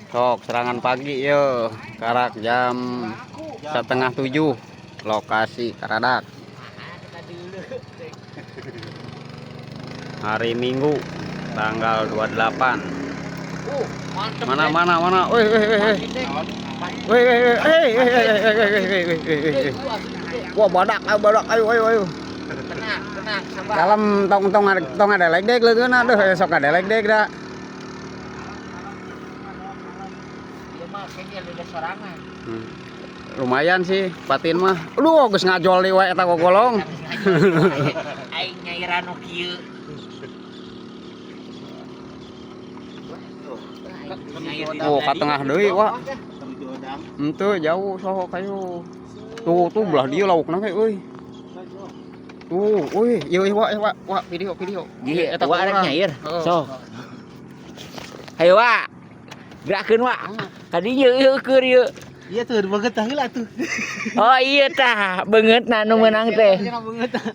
Sok serangan pagi yo. Karak jam 6:30. Lokasi Karadak. Hari Minggu tanggal 28. Mana. Woi. Wah, badak ayo. Tenang, sabar. Dalam tong ada legdek leugeun aduh sok ada legdek da. Ieu mah kayaknya ada sorangan. Lumayan sih patin mah. Aduh geus ngajol di wae eta gogolong. Aing nyairan nu kieu. Oh, ka tengah deui wa. Henteu jauh sok kayu. Tuh belah dieu laukna ge euy. Tuh, euy, ieu wa video. Ieu eta wa arek nyair. Sok. Hayo wa. Gerakkeun wa. Ka dieu keur ieu. Iya tuh, banget heula tuh. Oh iya tah, beungeutna nu meunang teh.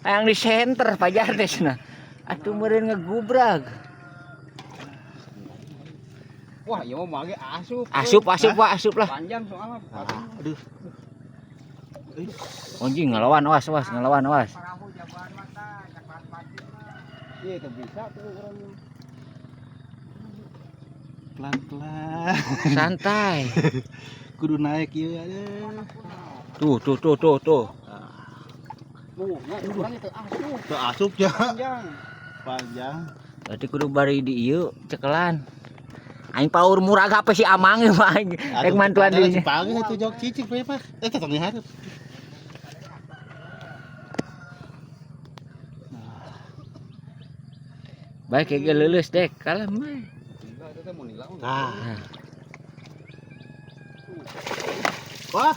Hayang di center pajar teh cenah. Atuh meureun ngegubrag. Wah, ieu mah mage asup. Asup lah. Panjang soalnya. Aduh. Anjing ngelawan awas. Iya, teu bisa tuh urang. Pelan-pelan. Santai. Kudu naik ieu aduh. Tuh. Tuh, urang teu asup. Tuh asup ya. Panjang. Berarti kudu bari di ieu cekelan. Aing paur murag apa si Amang mah aing rek mantuan di dinya. Pagi itu jok cicik we Pak. Tetep ngiharep. Baik ge leuleus dek, kalem mah. Nah. Wah.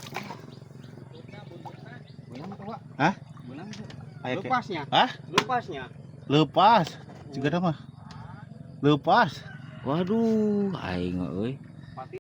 Hah? Lepasnya. Hah? Lepasnya. Lepas. Juga mah. Lepas. Waduh, aing euy.